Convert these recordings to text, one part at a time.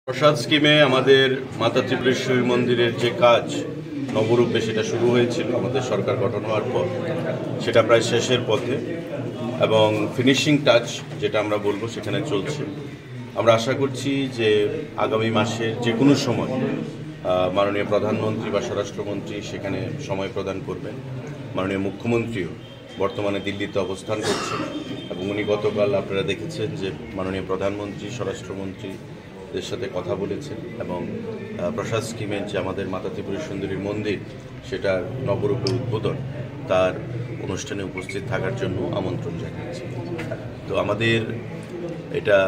প্রসাদ স্কিমে আমাদের মাতা ত্রিপুরেশ্বরী মন্দিরের যে কাজ নবরূপে সেটা শুরু হয়েছিল আমাদের সরকার গঠন হওয়ার পর, সেটা প্রায় শেষের পথে এবং ফিনিশিং টাচ যেটা আমরা বলবো সেখানে চলছে। আমরা আশা করছি যে আগামী মাসের যে কোনো সময় মাননীয় প্রধানমন্ত্রী বা স্বরাষ্ট্রমন্ত্রী সেখানে সময় প্রদান করবেন। মাননীয় মুখ্যমন্ত্রীও বর্তমানে দিল্লিতে অবস্থান করছেন এবং উনি গতকাল আপনারা দেখেছেন যে মাননীয় প্রধানমন্ত্রী স্বরাষ্ট্রমন্ত্রীদের সাথে কথা বলেছেন এবং প্রসাদ স্কিমের যে আমাদের মাতা ত্রিপুরা সুন্দরীর মন্দির সেটার নবরূপে উদ্বোধন তার অনুষ্ঠানে উপস্থিত থাকার জন্য আমন্ত্রণ জানিয়েছি। তো আমাদের এটা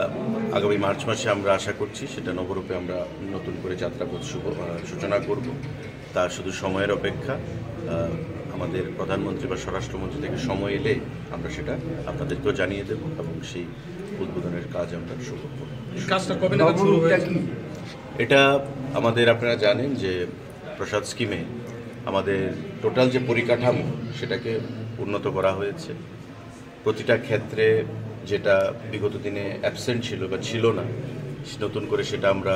আগামী মার্চ মাসে আমরা আশা করছি সেটা নবরূপে আমরা নতুন করে যাত্রাপথ সূচনা করব। তার শুধু সময়ের অপেক্ষা, আমাদের প্রধানমন্ত্রী বা স্বরাষ্ট্রমন্ত্রী থেকে সময় এলে আমরা সেটা আপনাদেরকেও জানিয়ে দেব এবং সেই উদ্বোধনের কাজ আমরা শুরু করব। এটা আমাদের আপনারা জানেন যে প্রসাদ স্কিমে আমাদের টোটাল যে পরিকাঠামো সেটাকে উন্নত করা হয়েছে। প্রতিটা ক্ষেত্রে যেটা বিগত দিনে অ্যাবসেন্ট ছিল বা ছিল না, নতুন করে সেটা আমরা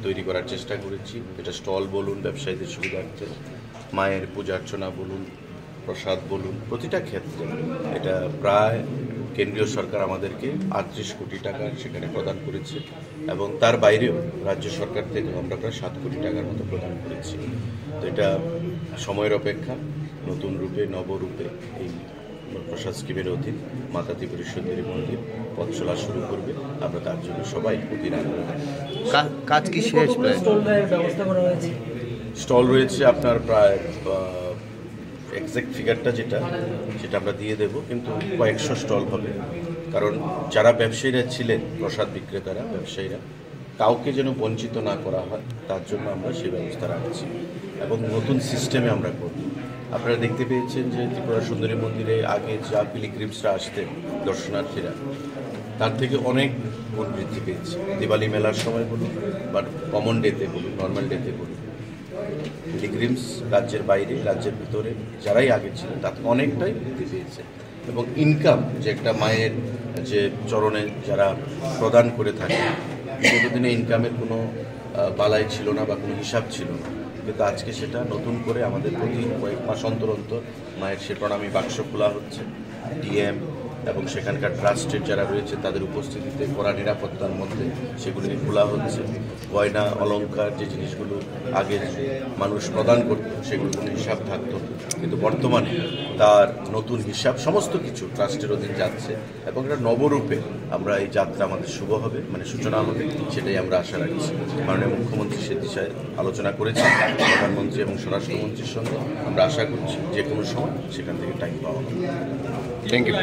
তৈরি করার চেষ্টা করেছি। এটা স্টল বলুন, ব্যবসায়ীদের সুবিধার্থে, মায়ের পূজা অর্চনা বলুন, প্রসাদ বলুন, প্রতিটা ক্ষেত্রে এটা প্রায় কেন্দ্রীয় সরকার আমাদেরকে 38 কোটি টাকা সেখানে প্রদান করেছে এবং তার বাইরেও রাজ্য সরকার থেকে আমরা প্রায় 7 কোটি টাকার মতো প্রদান করেছি। তো এটা সময়ের অপেক্ষা, নতুন রূপে নবরূপে এই প্রসাদ স্কিমের অধীন মাতা ত্রিপুরা সুন্দরী মন্দির পথ চলা শুরু করবে। আমরা তার জন্য সবাই অধীন আগ্রহ। কাজ কি শেষ? স্টল রয়েছে আপনার প্রায় এক্সাক্ট ফিগারটা সেটা আমরা দিয়ে দেব, কিন্তু কয়েকশো স্টল হবে। কারণ যারা ব্যবসায়ীরা ছিলেন, প্রসাদ বিক্রেতারা, ব্যবসায়ীরা, কাউকে যেন বঞ্চিত না করা হয় তার জন্য আমরা সেই ব্যবস্থা রাখছি এবং নতুন সিস্টেমে আমরা করব। আপনারা দেখতে পেয়েছেন যে ত্রিপুরা সুন্দরী মন্দিরে আগে যা পিলিগ্রিমসরা আসতেন দর্শনার্থীরা, তার থেকে অনেক গুণ বৃদ্ধি পেয়েছে। দিওয়ালি মেলার সময় বলুন বা কমন ডেতে বলুন, নর্মাল ডেতে বলুন, পিলিগ্রিমস রাজ্যের বাইরে রাজ্যের ভিতরে যারাই আগে ছিলেন তাতে অনেকটাই বৃদ্ধি পেয়েছে এবং ইনকাম যে একটা মায়ের যে চরণে যারা প্রদান করে থাকে, বিগতদিনে ইনকামের কোনো বালাই ছিল না বা কোনো হিসাব ছিল না, কিন্তু আজকে সেটা নতুন করে আমাদের প্রতি কয়েক মাস অন্তর অন্তর মায়ের সে প্রণামী বাক্স খোলা হচ্ছে। ডিএম এবং সেখানকার ট্রাস্টের যারা রয়েছে তাদের উপস্থিতিতে কড়া নিরাপত্তার মধ্যে সেগুলি খোলা হচ্ছে। গয়না অলংকার যে জিনিসগুলো আগে মানুষ প্রদান করত সেগুলো কোনো হিসাব থাকতো, কিন্তু বর্তমানে তার নতুন হিসাব সমস্ত কিছু ট্রাস্টের অধীন যাচ্ছে এবং এটা নবরূপে আমরা এই যাত্রা আমাদের শুভ হবে, মানে সূচনা হবে, সেটাই আমরা আশা রাখছি। মাননীয় মুখ্যমন্ত্রী সে দিশায় আলোচনা করেছেন প্রধানমন্ত্রী এবং স্বরাষ্ট্রমন্ত্রীর সঙ্গে। আমরা আশা করছি যে কোনো সময় সেখান থেকে টাইম পাওয়া হবে। Thank you.